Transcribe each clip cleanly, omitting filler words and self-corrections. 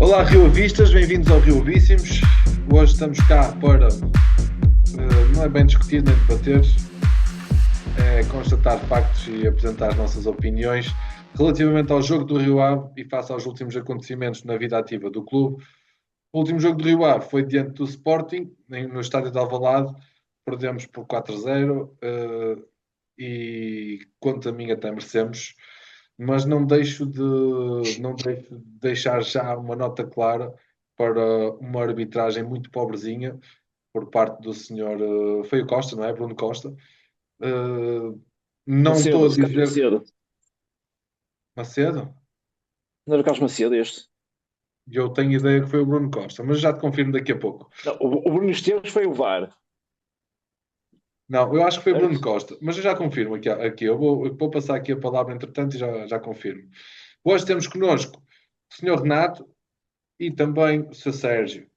Olá, Riovistas, bem-vindos ao Riovíssimos. Hoje estamos cá para, não é bem discutir nem debater, é constatar factos e apresentar as nossas opiniões relativamente ao jogo do Rio Ave e face aos últimos acontecimentos na vida ativa do clube. O último jogo do Rio Ave foi diante do Sporting, no estádio de Alvalade, perdemos por 4-0 e, quanto a mim, até merecemos, mas não deixo de deixar já uma nota clara para uma arbitragem muito pobrezinha por parte do senhor, foi o Costa, não é? Bruno Costa. Não estou Macedo, a Carlos dizer Macedo. Macedo, Não era o Carlos Macedo este? eu tenho ideia que foi o Bruno Costa, mas já te confirmo daqui a pouco. Não, o Bruno Esteves foi o VAR, Não, eu acho que foi o Bruno certo? Costa, mas eu já confirmo aqui. Eu vou passar aqui a palavra entretanto e já confirmo. Hoje temos connosco o senhor Renato e também o Sr. Sérgio.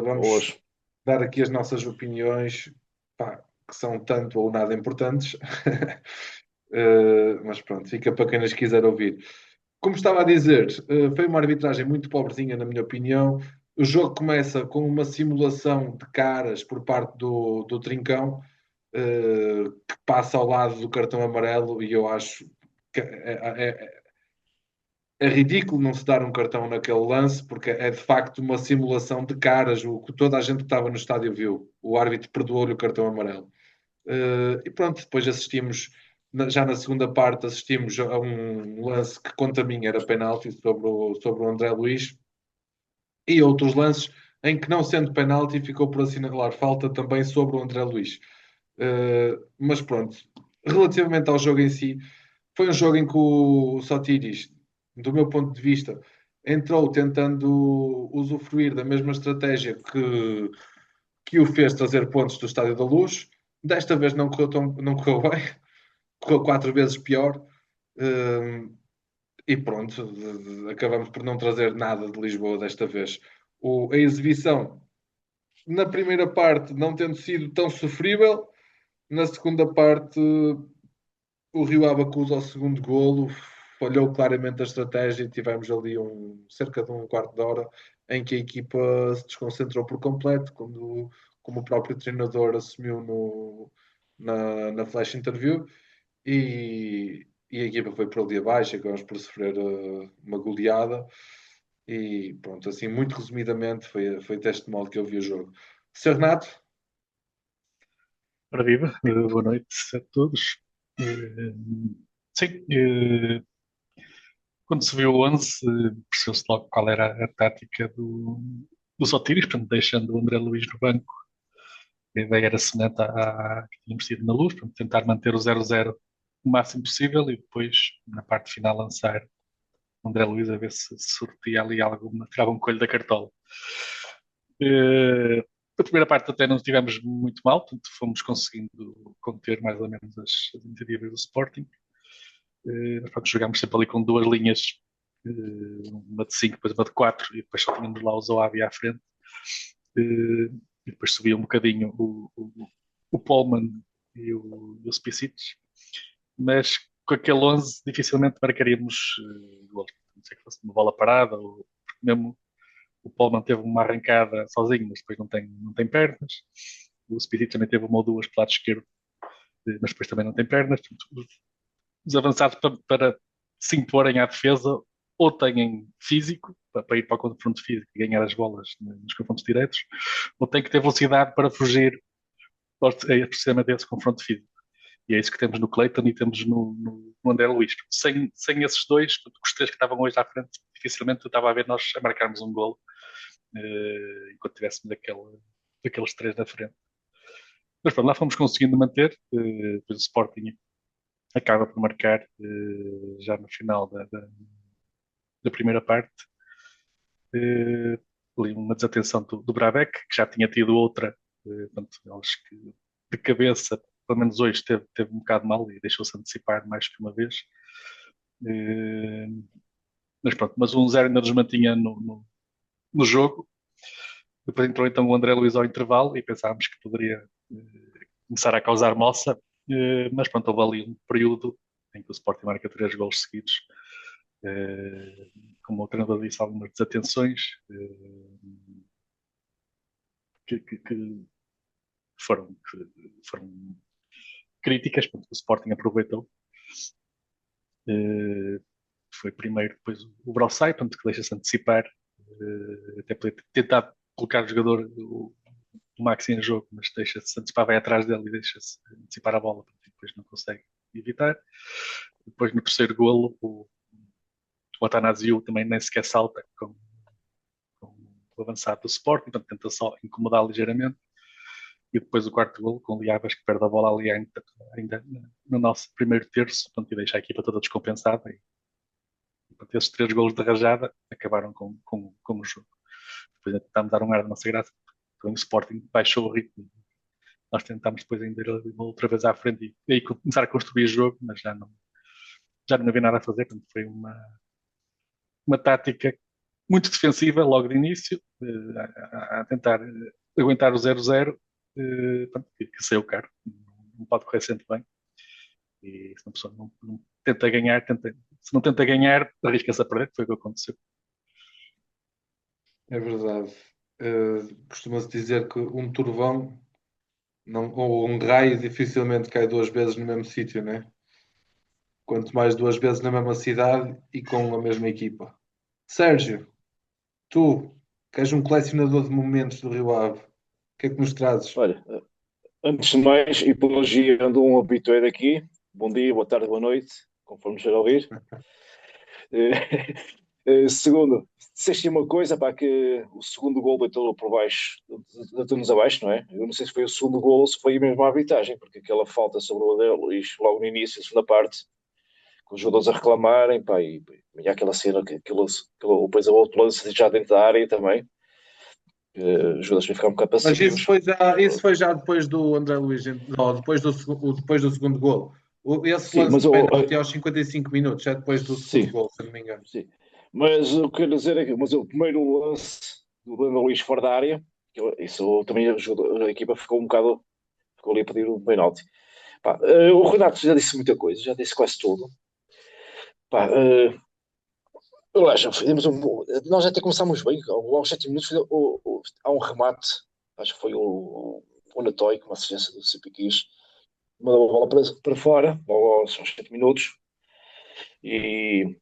Vamos Hoje. dar aqui as nossas opiniões, pá, que são tanto ou nada importantes. Mas pronto, fica para quem nos quiser ouvir. Como estava a dizer, foi uma arbitragem muito pobrezinha, na minha opinião. O jogo começa com uma simulação de caras por parte do Trincão, que passa ao lado do cartão amarelo, e eu acho que é ridículo não se dar um cartão naquele lance, porque é de facto uma simulação de caras, o que toda a gente que estava no estádio viu. O árbitro perdoou-lhe o cartão amarelo. E pronto, depois assistimos, já na segunda parte, assistimos a um lance que, contra mim, era penalti sobre o André Luiz, e outros lances em que, não sendo penalti, ficou por assinalar falta também sobre o André Luiz. Mas pronto, relativamente ao jogo em si, foi um jogo em que o Sotiris, do meu ponto de vista, entrou tentando usufruir da mesma estratégia que o fez trazer pontos do Estádio da Luz. Desta vez não correu bem, correu quatro vezes pior. E pronto, acabamos por não trazer nada de Lisboa desta vez. A exibição, na primeira parte, não tendo sido tão sofrível, na segunda parte, o Rio Ave acusa o segundo golo, falhou claramente a estratégia e tivemos ali cerca de um quarto de hora em que a equipa se desconcentrou por completo, como o próprio treinador assumiu na flash interview, e a equipa foi por ali abaixo, acabamos por sofrer uma goleada. E pronto, assim, muito resumidamente, foi deste modo que eu vi o jogo. Sr. Renato, Ora viva, boa noite a todos. Eh, Sim, quando se viu o 11, percebeu-se logo qual era a tática do Sotiris, portanto, deixando o André Luiz no banco. A ideia era semelhante à que tínhamos tido na Luz, portanto, tentar manter o 0-0 o máximo possível e depois, na parte final, lançar o André Luiz a ver se sortia ali alguma, tirava um coelho da cartola. A primeira parte até não estivemos muito mal, portanto fomos conseguindo conter mais ou menos as iniciativas do Sporting. Mas pronto, jogámos sempre ali com duas linhas, uma de 5, depois uma de 4, e depois só tínhamos lá o Zoabi à frente. E depois subia um bocadinho o Polman e o Spicic, mas com aquele 11 dificilmente marcaríamos gols. Não sei que fosse uma bola parada, ou mesmo o Paulo teve uma arrancada sozinho, mas depois não tem pernas. O Spirit também teve uma ou duas pelo lado esquerdo, mas depois também não tem pernas. Portanto, os avançados para se imporem à defesa ou têm físico para ir para o confronto físico e ganhar as bolas nos confrontos diretos, ou têm que ter velocidade para fugir precisamente desse confronto físico. E é isso que temos no Cleiton e temos no André Luiz. Sem esses dois, os três que estavam hoje à frente, dificilmente eu estava a ver nós a marcarmos um gol enquanto tivéssemos aqueles três na frente. Mas pronto, lá fomos conseguindo manter. Depois o Sporting acaba por marcar já no final da primeira parte. Ali uma desatenção do Brabec, que já tinha tido outra. Portanto, acho que de cabeça, pelo menos hoje, teve um bocado mal e deixou-se antecipar mais que uma vez. Mas pronto, mas o 1-0 ainda nos mantinha no jogo. Depois entrou então o André Luiz ao intervalo e pensávamos que poderia começar a causar moça, mas pronto, houve ali um período em que o Sporting marca 3 gols seguidos Como o treinador disse, algumas desatenções que foram críticas, portanto, o Sporting aproveitou. Foi primeiro depois o Brossai, portanto, que deixa-se antecipar, até poder tentar colocar o jogador, o Maxi em jogo, mas deixa-se antecipar, vai atrás dele e deixa-se antecipar a bola, porque depois não consegue evitar. Depois no terceiro golo, o Atanasio também nem sequer salta com o avançado do Sporting, portanto tenta só incomodar ligeiramente. E depois o quarto golo com o Liabas, que perde a bola ali ainda no nosso primeiro terço, portanto, e deixa a equipa toda descompensada. E portanto, esses 3 golos de rajada acabaram com o jogo. Depois tentámos dar um ar da nossa graça, porque o Sporting baixou o ritmo. Nós tentámos depois ainda ir outra vez à frente e aí começar a construir o jogo, mas já não havia nada a fazer. Portanto, foi uma tática muito defensiva logo de início, a tentar aguentar o 0-0, que saiu caro. Não pode correr sempre bem. E se uma pessoa não tenta ganhar, se não tenta ganhar, arrisca-se a perder, que foi o que aconteceu. É verdade. Costuma-se dizer que um trovão ou um raio dificilmente cai 2 vezes no mesmo sítio, né? Quanto mais 2 vezes na mesma cidade e com a mesma equipa. Sérgio, tu, que és um colecionador de momentos do Rio Ave, o que é que nos trazes? Olha, antes de mais, e por hoje ando um habitué daqui. Bom dia, boa tarde, boa noite, conforme esteja a ouvir. Segundo, disseste uma coisa, pá, que o segundo gol bateu por baixo, bateu-nos abaixo, não é? Eu não sei se foi o segundo gol ou se foi mesmo a arbitragem, porque aquela falta sobre o André Luís logo no início, na segunda parte, com os jogadores a reclamarem, pá, e aquela cena, depois o outro lance já dentro da área também, os jogadores vão ficar um bocado Mas passivos. isso foi já depois do André Luís, não, depois do segundo gol. Esse Sim, lance mas de penalti aos 55 minutos, é depois do segundo sim, gol, se não me engano. sim. Mas o que eu quero dizer é que o primeiro lance do André Luís fora da área, isso também a equipa ficou ali a pedir um penalti. Pá, o Renato já disse muita coisa, já disse quase tudo. Pá, eu acho, nós até começámos bem, aos 7 minutos há um remate, acho que foi o Natói, com uma assistência do Cipiquis, mandou a bola para fora, aos 7 minutos, e,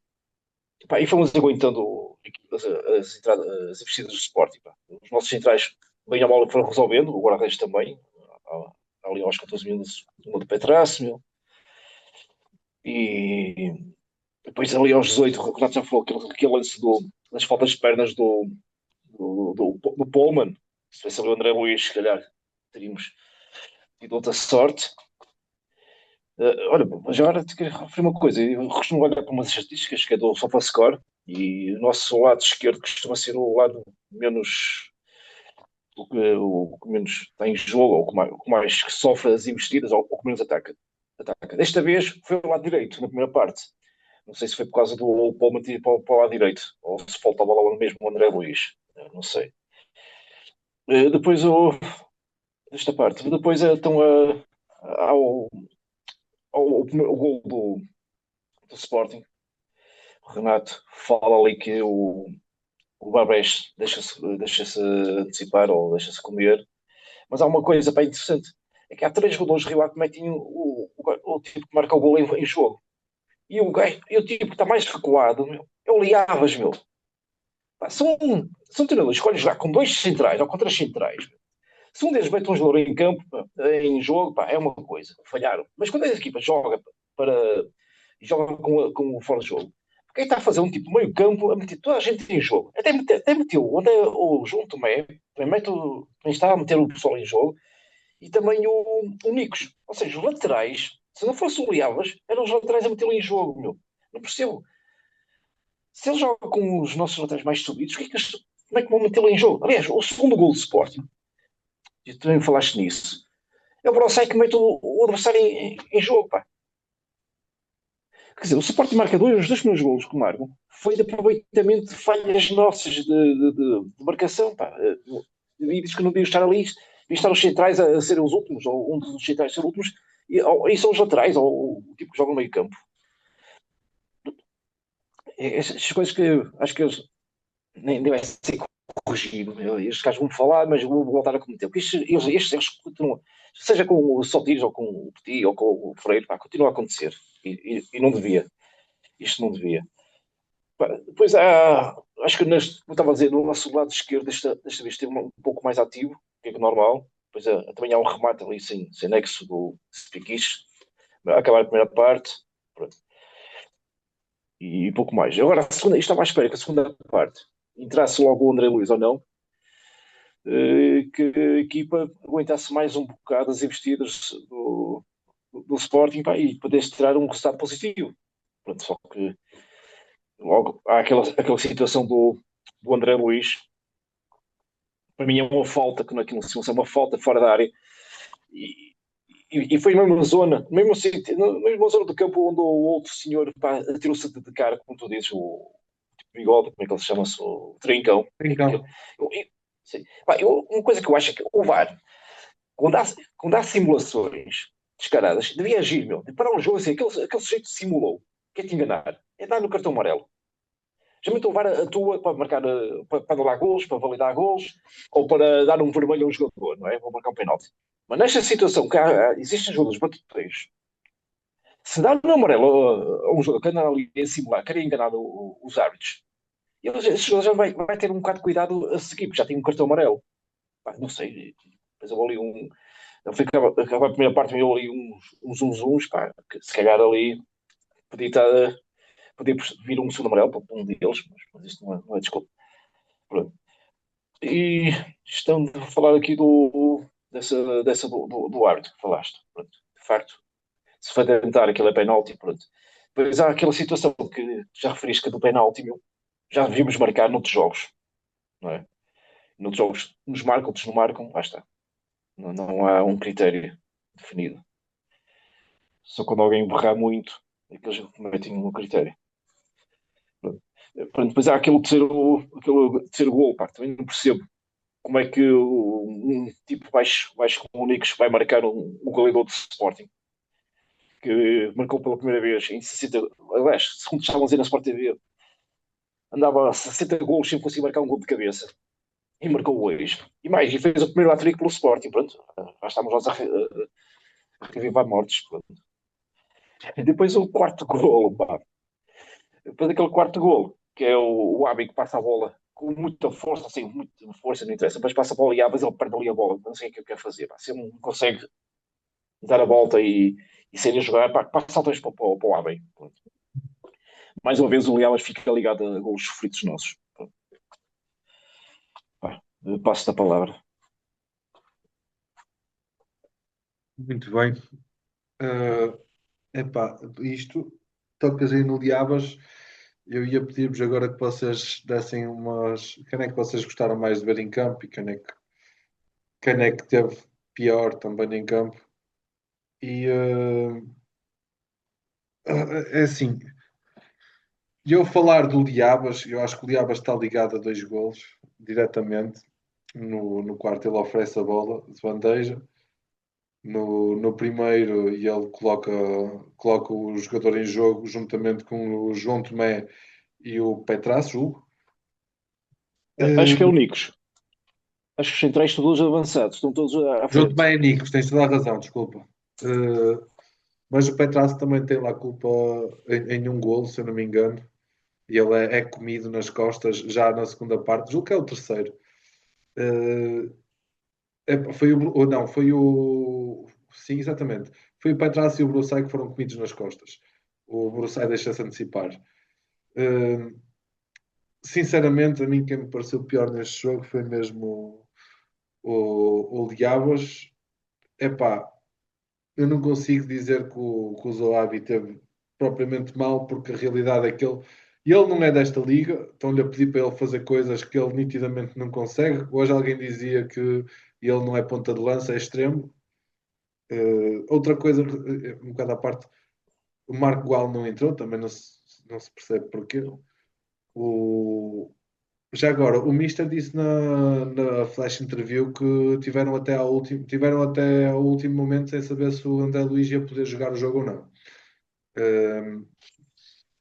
pá, e fomos aguentando as investidas do Sporting. Pá. Os nossos centrais, bem a bola, foram resolvendo, o guarda-redes também, ali aos 14 minutos, uma do Petraço, meu. E depois ali aos 18, o Renato já falou aquele lance das faltas de pernas do Pullman. Se tivesse ali o André Luís, se calhar teríamos tido outra sorte. Olha, mas agora te quero referir uma coisa. Eu costumo olhar para umas estatísticas que é do SofaScore e o nosso lado esquerdo costuma ser o lado menos o que menos está em jogo, ou o que mais sofre as investidas, ou o que menos ataca. Desta vez foi o lado direito, na primeira parte. Não sei se foi por causa do Paul Matias para o lado direito, ou se faltava lá mesmo o André Luís. Não sei. Depois esta parte. Depois então ao, o gol do Sporting. O Renato fala ali que o Barbés deixa-se antecipar ou deixa-se comer. Mas há uma coisa bem interessante. É que há 3 jogadores de Rio Ave que metem o tipo que marca o gol em jogo. E o tipo que está mais recuado, meu, é o Liavas, meu. Pá, são treinadores que escolhem jogar com 2 centrais ou com 3 centrais. Se um deles mete um jogador em campo, em jogo, pá, é uma coisa, falharam. Mas quando a equipa joga para, e joga com o fora de jogo, quem está a fazer um tipo de meio campo a meter toda a gente em jogo? Até meteu o João Tomé, também está a meter o pessoal em jogo, e também o Nicos. Ou seja, os laterais, se não fosse o Liavas, eram os laterais a metê-lo em jogo, meu. Não percebo. Se ele joga com os nossos laterais mais subidos, como é que vão metê-lo em jogo? Aliás, o segundo gol do Sporting, e tu também falaste nisso, é o Brossai que mete o adversário em jogo, pá. Quer dizer, o Sporting marca os 2 primeiros golos que marcam foi de aproveitamento de falhas nossas de marcação, pá. E diz que não devia estar ali, devia estar os centrais a serem os últimos, ou um dos centrais ser os últimos, e são os laterais, ou o tipo que joga no meio campo. Estas coisas que acho que eles nem vai ser corrigido. Estes gajos vão falar, mas vão voltar a cometer. Porque estes erros continuam, seja com o Sotiros ou com o Petit ou com o Freire, pá, continua a acontecer. E não devia. Isto não devia. Pá, depois há, acho que como eu estava a dizer, no nosso lado esquerdo, desta vez esteve um pouco mais ativo, que é normal. Depois também há um remate ali sem nexo do Spikish, a acabar a primeira parte. Pronto. E pouco mais. Agora, a segunda, estava à espera que a segunda parte entrasse logo o André Luiz ou não, que a equipa aguentasse mais um bocado as investidas do Sporting, pá, e pudesse tirar um resultado positivo. Pronto, só que logo há aquela situação do André Luiz, para mim é uma falta, que naquilo se é uma falta fora da área, e foi na mesma zona, no mesmo sítio, na mesma zona do campo onde o outro senhor pá, atirou-se de cara, como tu dizes, o bigode, como é que ele se chama-se, o Trincão. Então, Sim. Pá, uma coisa que eu acho é que o VAR, quando há simulações descaradas, devia agir, meu. De parar um jogo assim, aquele sujeito simulou. Quer te enganar? É dar no cartão amarelo. Geralmente o VAR atua para marcar, para anular gols, para validar gols, ou para dar um vermelho a um jogador, não é? Vou marcar um penalti. Mas nesta situação, que existem jogadores batuteiros, se dá no amarelo a um jogador que anda ali a simular, quer enganar os árbitros, esse jogador já vai ter um bocado de cuidado a seguir, porque já tem um cartão amarelo. Pá, não sei, depois eu ali um. Eu fui acabar a primeira parte, eu ali uns zunzuns, pá, que se calhar ali podia, estar, podia vir um segundo amarelo para um deles, mas isto não é desculpa. Pronto. E estamos a falar aqui dessa do árbitro que falaste. Pronto. De facto, se foi tentar aquilo é penalti, pronto. Depois há aquela situação que já referiste que é do penalti, meu, já devíamos marcar noutros jogos, não é? Noutros jogos nos marcam, outros não marcam, lá está. Não há um critério definido. Só quando alguém berrar muito é que eles metem um critério. Pronto. Depois há aquele terceiro gol, pá, que também não percebo como é que um tipo baixo como o Nicos vai marcar um goleador de Sporting, que marcou pela primeira vez em 60, aliás, segundo estavam a dizer na Sport TV, andava a 60 gols sem conseguir marcar um gol de cabeça. E marcou hoje. E mais, e fez o primeiro hat-trick pelo Sporting. Pronto, já estamos nós a revivar mortes. Pronto. E depois o quarto golo, pá. Depois aquele quarto golo, que é o Abi que passa a bola com muita força, assim, muita força, não interessa, mas passa a bola e Abas ele perde ali a bola, não sei o que ele quer fazer, pá. Se ele não consegue dar a volta e sair a jogar, pá, passa outra vez para o Abi. Mais uma vez o Liabas fica ligado a golos sofridos nossos. Pá, passo da palavra. muito bem. Uh, epá, isto, tocas aí no Diabas. Eu ia pedir-vos agora que vocês dessem umas. Quem é que vocês gostaram mais de ver em campo e quem é que teve pior também em campo. E é assim, e eu falar do Diabas, eu acho que o Diabas está ligado a dois golos diretamente. No quarto ele oferece a bola de bandeja. No primeiro e ele coloca o jogador em jogo juntamente com o João Tomé e o Petraz, julgo. Acho que é o Eh, Nicos. Acho que os centrais estão todos avançados, estão todos à João frente. Tomé e Nicos, tens toda a razão, desculpa. Mas o Petraz também tem lá culpa em um golo, se eu não me engano. E ele é comido nas costas já na segunda parte, julgo que é o terceiro. Eh, foi o. Não, foi o. Sim, exatamente. Foi o Petraz e o Bruçai que foram comidos nas costas. O Bruçai deixa-se antecipar. Uh, Sinceramente, a mim quem me pareceu pior neste jogo foi mesmo o Diabas. Epá, eu não consigo dizer que o Zoabi teve propriamente mal, porque a realidade é que ele não é desta liga, estão-lhe a pedir para ele fazer coisas que ele nitidamente não consegue. Hoje alguém dizia que ele não é ponta de lança, é extremo. Outra coisa, um bocado à parte, o Marco Gual não entrou, também não se percebe porquê. O, Já agora, o Mister disse na flash interview que tiveram até ao último momento sem saber se o André Luiz ia poder jogar o jogo ou não.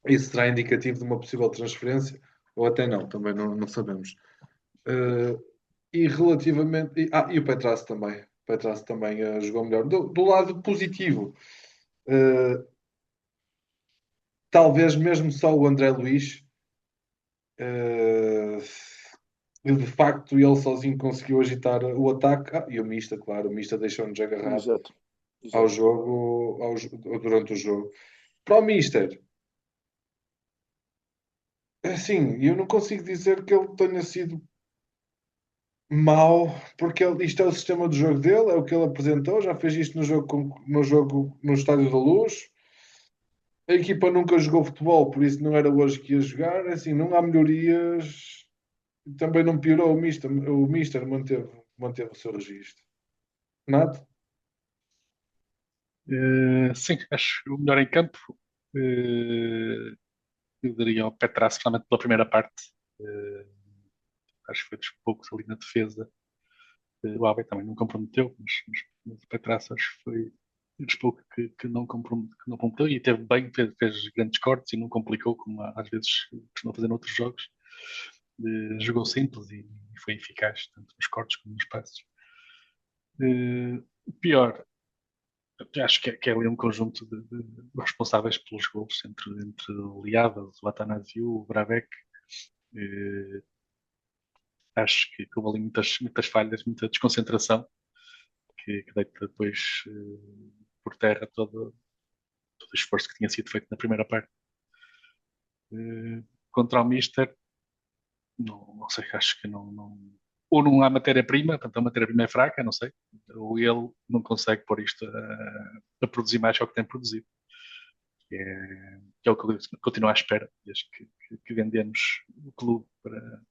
isso será indicativo de uma possível transferência, ou até não, também não sabemos. E relativamente. E o Petraz também. O Petraz também jogou melhor. Do lado positivo, talvez mesmo só o André Luiz. E de facto ele sozinho conseguiu agitar o ataque. E o Mista, claro, o Mista deixou-nos agarrar Exato. ao Exato. jogo, durante o jogo. Para o Mister, assim, eu não consigo dizer que ele tenha sido mau, porque isto é o sistema de jogo dele, é o que ele apresentou, já fez isto no Estádio da Luz. A equipa nunca jogou futebol, por isso não era hoje que ia jogar. Assim, não há melhorias. Também não piorou o Mister manteve o seu registro. Nada? Sim, acho o melhor em campo. Eu daria ao Petraz, finalmente pela primeira parte. Acho que foi dos poucos ali na defesa. O Abe também não comprometeu, mas o Petraz acho que foi dos poucos que não comprometeu e teve bem, fez grandes cortes e não complicou, como às vezes costuma fazer noutros jogos. Jogou simples e foi eficaz, tanto nos cortes como nos passos. O pior, acho que é ali um conjunto de responsáveis pelos gols entre o Liavas, o Atanasio, o Bravec. Acho que houve ali muitas falhas, muita desconcentração que deita depois por terra todo o esforço que tinha sido feito na primeira parte. Contra o Mister, não sei, acho que ou não há matéria-prima, portanto a matéria-prima é fraca, não sei, ou ele não consegue pôr isto a produzir mais ao que tem produzido. Que é o que eu continuo à espera, desde que vendemos o clube para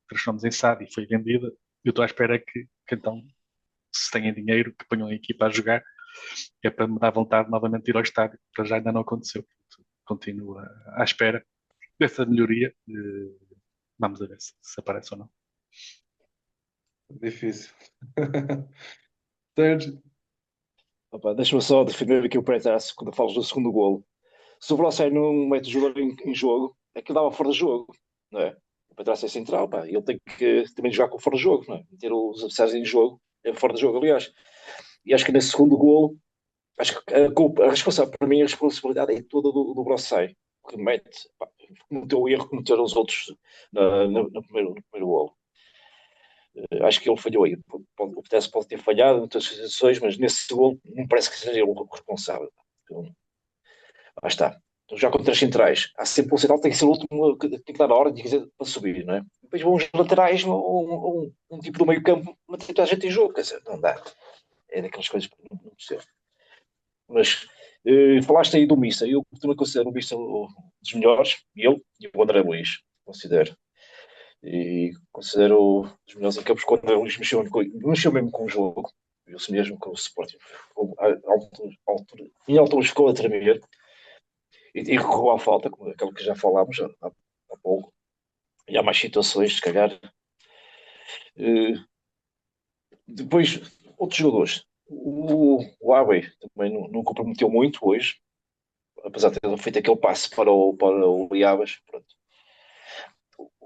transformamos em SAD e foi vendida. Eu estou à espera que então, se têm dinheiro, que ponham a equipa a jogar, que é para me dar vontade novamente de ir ao estádio, para já ainda não aconteceu. Continuo à espera dessa melhoria. Vamos a ver se aparece ou não. Difícil. Sérgio, Opa, deixa-me só defender aqui o Petraz quando falas do segundo golo. Se o Brocei não mete o jogador em jogo, é que dava fora de jogo, não é? O Petraz é central, pá, ele tem que também jogar com fora de jogo, não é? Meter os adversários em jogo, é fora de jogo, aliás. E acho que nesse segundo golo, acho que a responsabilidade, para mim, a responsabilidade é toda do Brocei, que mete, pá, cometeu o erro que cometeram os outros no primeiro golo. Acho que ele falhou aí. O Petraz pode ter falhado em muitas situações, mas nesse golo não parece que seja ele o responsável. Então, lá está. Então, já contra as centrais, há sempre um central que tem que ser o último, tem que dar a ordem para subir, não é? Depois vão os laterais, um tipo do meio campo, meter a gente em jogo, quer dizer, não dá. É daquelas coisas que não percebo. Mas falaste aí do Missa, eu também considero o Missa um dos melhores, ele e o André Luiz, considero. E considero os melhores em campos quando o André Luiz mexeu mesmo com o jogo, viu-se mesmo com o Sporting. Em alturas ficou a tremer e recorreu à falta, como aquilo que já falámos há pouco. E há mais situações, se calhar. Depois, outros jogadores. O Abe também não comprometeu muito hoje, apesar de ter feito aquele passe para o Liabas. Pronto.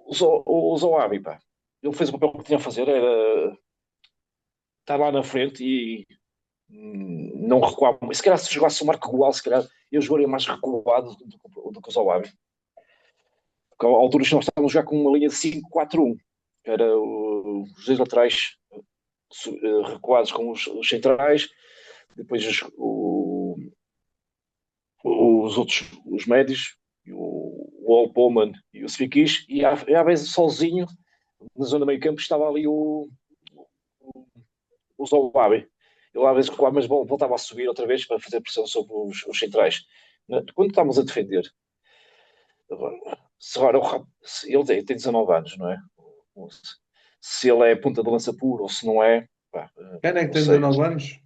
O Zoabi, pá, ele fez o papel que tinha a fazer, era estar lá na frente e não recuar. Se calhar se jogasse o Marco Gual, se calhar eu jogaria mais recuado do que o Zoabi. Porque à altura nós estávamos a jogar com uma linha de 5-4-1. Era os dois laterais recuados com os centrais, depois os outros, os médios, o Al Bowman e o Svikish, e à vez sozinho, na zona meio campo, estava ali o Zowabi. Ele às vezes recuava, mas voltava a subir outra vez para fazer pressão sobre os centrais. Quando estávamos a defender, ele tem 19 anos, não é? Se ele é ponta de lança puro ou se não é, pá, quem é que não tem sei. 19 anos?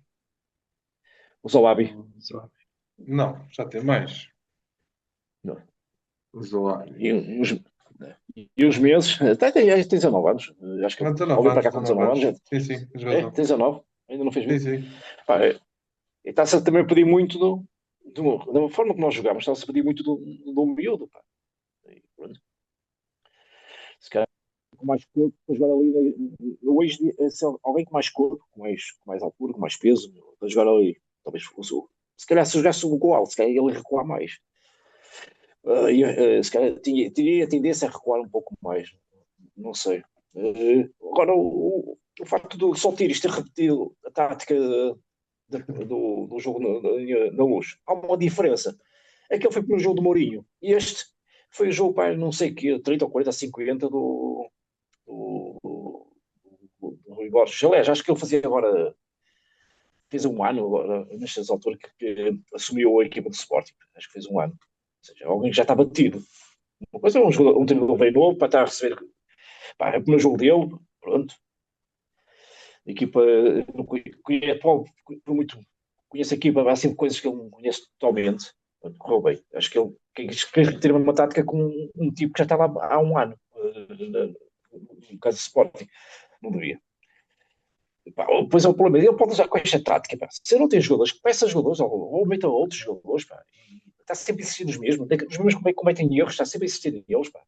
O Zowabi. Não, já tem mais. Não. O Zoar. E os meses, até tem 19 anos, acho que Não, 19 ao vir para anos, cá com 19 19 anos. anos, Sim, sim, tens tem razão. 19, ainda não fez Sim, 20. sim. Pá, e está-se a também pedir muito da forma que nós jogámos, estava-se a pedir muito do miúdo, pá. E pronto. Se calhar com mais corpo para jogar ali. Hoje, alguém com mais corpo, com mais altura, com mais peso, para jogar ali. Talvez fosse se calhar se jogasse o gol, se calhar ele ia recuar mais. Se calhar teria a tendência a recuar um pouco mais. Não sei. Agora, o facto do Saltiris ter repetido a tática do jogo na Luz, há uma diferença. Aquele foi no jogo do Mourinho. E este foi o jogo para não sei que, 30 ou 40, 50 do Rui Borges. Aliás, acho que ele fazia agora, fez um ano agora, nestas alturas que assumiu a equipa do Sporting. Acho que fez um ano. Ou seja, alguém que já está batido. Uma coisa é um treinador bem novo para estar a receber. Pá, é o primeiro jogo dele, pronto. A equipa, não por muito conheço a equipa, há sempre coisas que ele não conhece totalmente. Correu bem. Acho que ele quer ter uma tática com um tipo que já está lá há um ano, no caso do Sporting. Não devia. Pois é o problema. Ele pode usar com esta tática. Pá. Se ele não tem jogadores, peça jogadores ou meta outros jogadores. Pá. Está sempre a insistir nos mesmos. Os mesmos cometem erros, está sempre a insistir neles. Pá.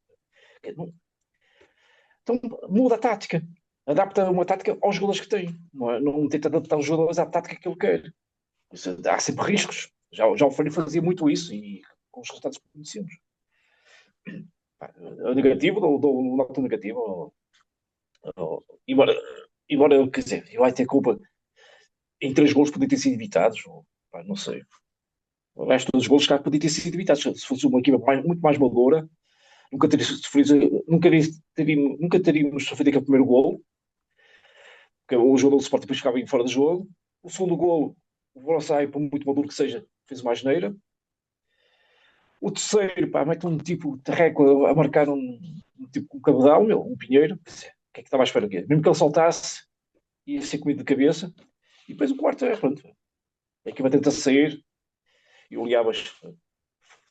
Então muda a tática. Adapta uma tática aos jogadores que tem. Não tenta adaptar os jogadores à tática que ele quer. Há sempre riscos. Já o Folha fazia muito isso e com os resultados que conhecemos. O negativo, dou nota negativa. Embora, quer dizer, vai ter culpa em 3 gols podia ter sido evitados. Não sei. O resto dos gols cá podia ter sido evitados. Se fosse uma equipa muito mais madura, nunca teríamos sofrido aquele primeiro gol, porque o jogador do Sporting depois ficava fora do jogo. O segundo gol, o Brossai, por muito maduro que seja, fez uma asneira. O terceiro, pá, mete um tipo de reco a marcar um tipo com um cabedal, um Pinheiro. O que é que estava à espera aqui? Mesmo que ele saltasse, ia ser comido de cabeça. E depois o quarto é, pronto. A equipa tenta sair e o Liabas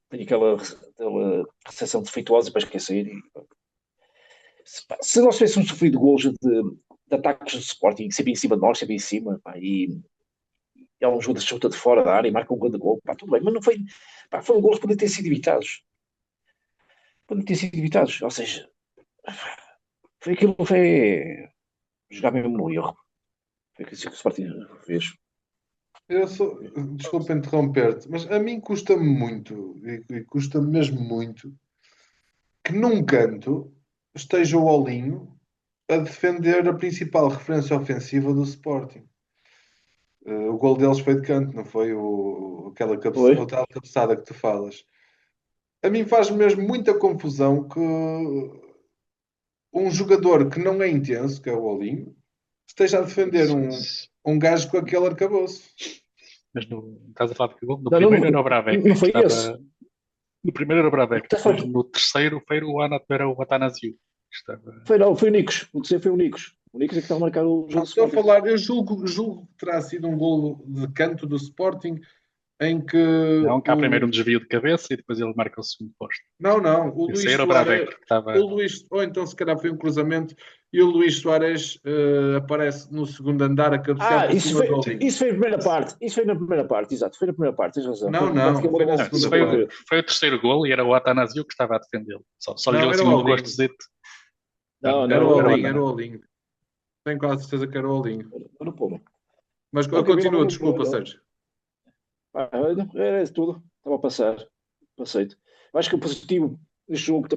tem aquela recepção defeituosa para esquecer. Se nós tivéssemos sofrido gols de ataques do Sporting, sempre em cima de nós, sempre em cima, pá, e é um jogo de chuta de fora da área e marca um gol de gol, pá, tudo bem, mas não foi. Pá, foram gols que podem ter sido evitados. Podem ter sido evitados. Ou seja, foi jogar mesmo no erro. Foi aquilo que o Sporting fez. Desculpa interromper-te, mas a mim custa-me muito, e custa-me mesmo muito, que num canto esteja o Olinho a defender a principal referência ofensiva do Sporting. O gol deles foi de canto, não foi Foi? aquela cabeçada que tu falas. A mim faz mesmo muita confusão que um jogador que não é intenso, que é o Olinho, esteja a defender um gajo com aquele arcabouço. Mas estás a falar de que gol? No Não, primeiro era o Brabec. não foi esse. No primeiro era o Brabec. Tá, No terceiro foi o Anat, era o Atanasio. Foi o Nicos. O terceiro foi o Nicos. O Nicos é que estava a marcar o jogo do Estou a Sporting. falar, eu julgo que terá sido um golo de canto do Sporting em que Não, cá primeiro um desvio de cabeça e depois ele marca o segundo posto. Não, o Esse Luís era o Soares, Brabec que estava. ou então se calhar foi um cruzamento e o Luís Soares aparece no segundo andar a cabecear por cima do Olinho. Isso foi a primeira parte. Isso foi na primeira parte, exato. Foi na primeira parte, tens razão. Não, foi na segunda parte. Foi o terceiro gol e era o Atanasio que estava a defendê-lo. Só lhe deu assim um gostozito. Era o Olinho. Tenho quase certeza que era o Olinho. Mas continua, desculpa, Sérgio. Era tudo. Estava a passar. Aceito. Acho que o positivo neste jogo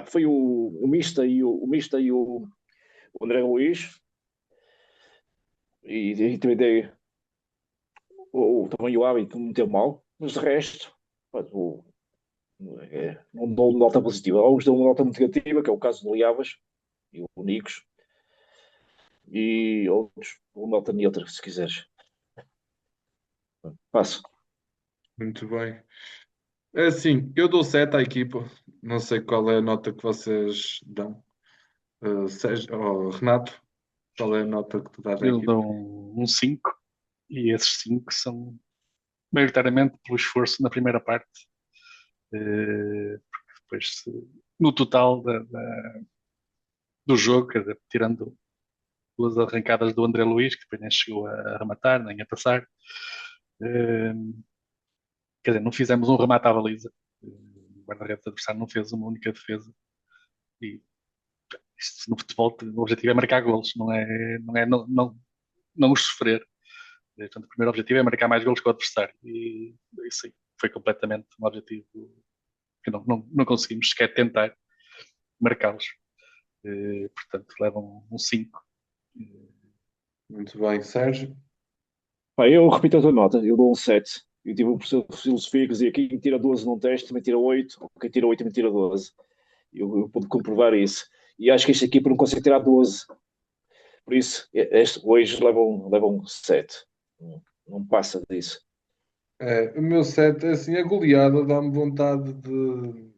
foi o Mista e o André Luiz. E também dei também o hábito não meteu mal. Mas de resto, não dou nota positiva. Alguns dão uma nota muito negativa, que é o caso do Liavas e o Nicos. E outros dou nota neutra, se quiseres. Passo. Muito bem. É assim, eu dou 7 à equipa. Não sei qual é a nota que vocês dão. Renato, qual é a nota que tu dás à Eu equipa? dou um 5 e esses 5 são maioritariamente pelo esforço na primeira parte. Porque depois, no total do jogo, quer dizer, tirando duas arrancadas do André Luiz, que depois nem chegou a rematar, nem a passar. quer dizer, não fizemos um remate à baliza. O guarda-redes adversário não fez uma única defesa. E isto no futebol, o objetivo é marcar golos, não os sofrer. Portanto, o primeiro objetivo é marcar mais golos que o adversário. E isso aí foi completamente um objetivo que não conseguimos sequer tentar marcá-los. Portanto, levam um 5. Muito bem, Sérgio. Pá, eu repito a tua nota, eu dou um 7. Eu tive um professor de filosofia que dizia que quem tira 12 num teste também tira 8, ou quem tira 8 também tira 12. Eu pude comprovar isso. E acho que esta equipa não consegue tirar 12. Por isso, hoje levam 7. Não passa disso. O meu set, assim, a goleada dá-me vontade de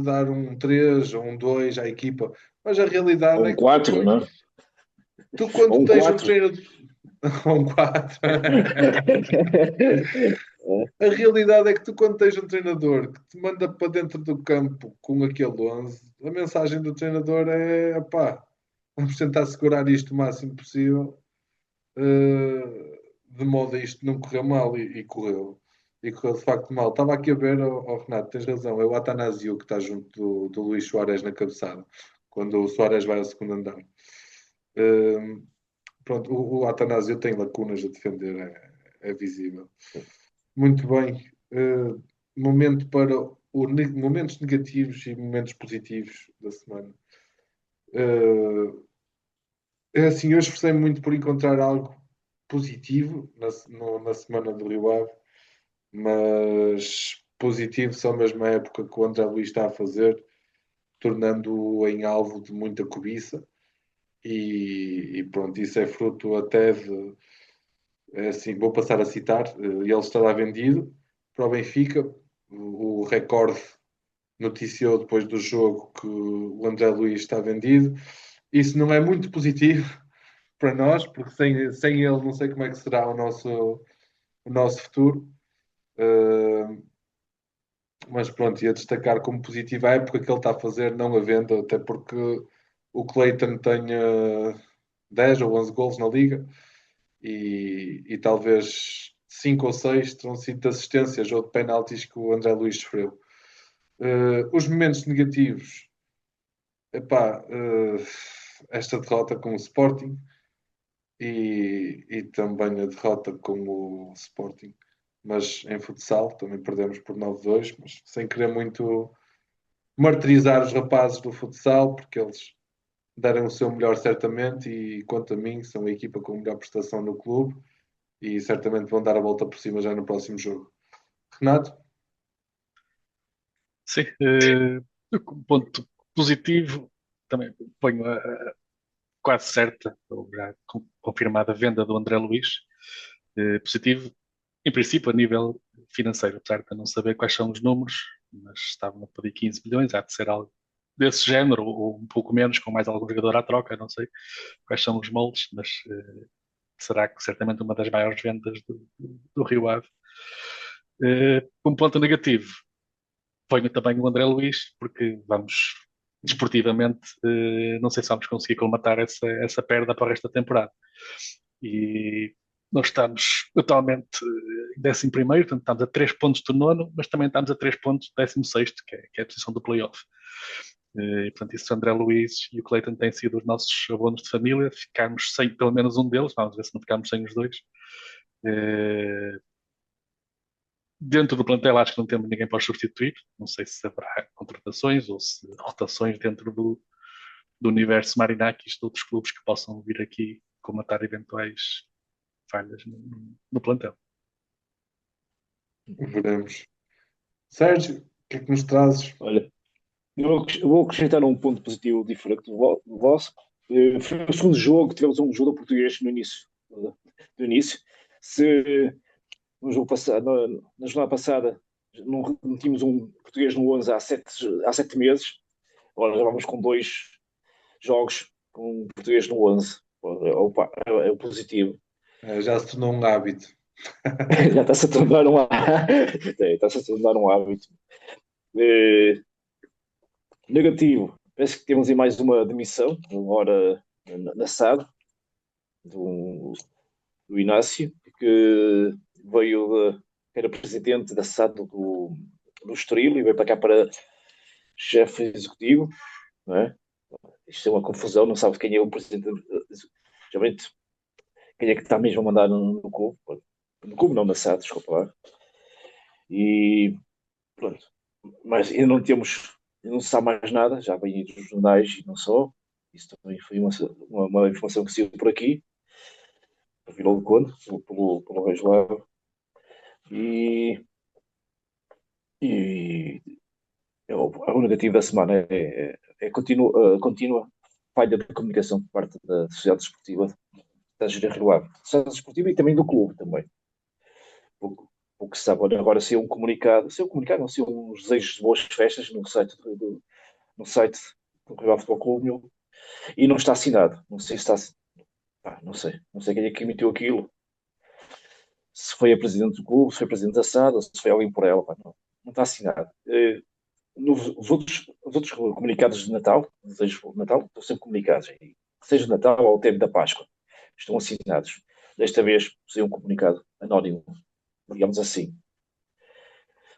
dar um 3 ou um 2 à equipa. Mas a realidade Ou é um que 4, não é? tu quando Ou um tens um 4. treinador. Ou um 4. A realidade é que tu, quando tens um treinador que te manda para dentro do campo com aquele 11, a mensagem do treinador é: pá, vamos tentar segurar isto o máximo possível, de modo a isto não correr mal, e correu. E correu de facto mal. Estava aqui a ver, Renato, tens razão, é o Atanásio que está junto do Luís Soares na cabeçada, quando o Soares vai ao segundo andar. Pronto, o Atanásio tem lacunas a defender, é visível. Muito bem. Momento para momentos negativos e momentos positivos da semana. É assim, eu esforcei-me muito por encontrar algo positivo na semana do Rio Ave, mas positivo só mesmo a época que o André Luís está a fazer, tornando-o em alvo de muita cobiça. E pronto, isso é fruto até de. É assim, vou passar a citar: ele estará vendido para o Benfica. O recorde noticiou depois do jogo que o André Luís está vendido. Isso não é muito positivo para nós, porque sem ele não sei como é que será o nosso futuro. Uh, mas pronto, ia destacar como positiva a época que ele está a fazer, não a venda, até porque o Clayton tenha 10 ou 11 gols na liga, e talvez 5 ou 6 terão sido de assistências ou de penaltis que o André Luís sofreu. Os momentos negativos, epá, esta derrota com o Sporting, e também a derrota com o Sporting, mas em futsal também perdemos por 9-2, mas sem querer muito martirizar os rapazes do futsal, porque eles deram o seu melhor certamente, e quanto a mim são a equipa com melhor prestação no clube e certamente vão dar a volta por cima já no próximo jogo. Renato? Sim, um ponto positivo, também ponho quase certa, ou já confirmada a venda do André Luís. Positivo, em princípio, a nível financeiro, apesar de não saber quais são os números, mas estavam a pedir 15 milhões, há de ser algo desse género, ou um pouco menos, com mais algum jogador à troca, não sei quais são os moldes, mas será que certamente uma das maiores vendas do Rio Ave. Um ponto negativo, ponho também o André Luís, porque vamos, desportivamente, não sei se vamos conseguir colmatar essa perda para o resto da temporada. E nós estamos atualmente em 11º, portanto estamos a 3 pontos do nono, mas também estamos a 3 pontos do 16º, que é a posição do play-off. E, portanto, isso o André Luís e o Clayton têm sido os nossos abonos de família. Ficarmos sem pelo menos um deles, vamos ver se não ficamos sem os dois. Dentro do plantel acho que não temos ninguém para os substituir. Não sei se haverá contratações ou se rotações dentro do universo Marinakis de outros clubes que possam vir aqui comatar eventuais falhas no plantel. Veremos. Sérgio, o que é que nos trazes? Olha, eu vou acrescentar um ponto positivo diferente do vosso. Foi o segundo jogo que tivemos um jogo português no início. Do início. Se no jogo passado, na jornada passada não tínhamos um português no 11 há sete meses, agora já vamos com 2 jogos com um português no 11. Opa, é o positivo. Já se tornou um hábito. Já está-se a tornar está-se a tornar um hábito. Negativo, parece que temos aí mais uma demissão, agora na SAD, do Inácio, que que era presidente da SAD do Estoril e veio para cá para chefe executivo, não é? Isto é uma confusão, não sabe quem é o presidente, geralmente, quem é que está mesmo a mandar no clube. No clube não, na SAD, desculpa lá. E pronto, mas ainda não temos, ainda não se sabe mais nada, já vem aí dos jornais e não só. Isso também foi uma informação que saiu por aqui, virou de conta, pelo Reis Lado. E, e o negativo da semana é a contínua falha de comunicação por parte da Sociedade Desportiva da Gira Rio Ave. Sociedade Desportiva e também do clube também. O que se sabe agora se é um comunicado, não, se é uns desejos de boas festas no site do Rio Ave Futebol Clube, meu, e não está assinado. Não sei se está, pá, não sei quem é que emitiu aquilo. Se foi a presidente do clube, se foi a presidente da SAD, ou se foi alguém por ela, pá, não está assinado. Os outros comunicados de Natal, desejos de Natal, estão sempre comunicados, seja de Natal ou o tempo da Páscoa, estão assinados. Desta vez, saiu um comunicado anónimo, digamos assim.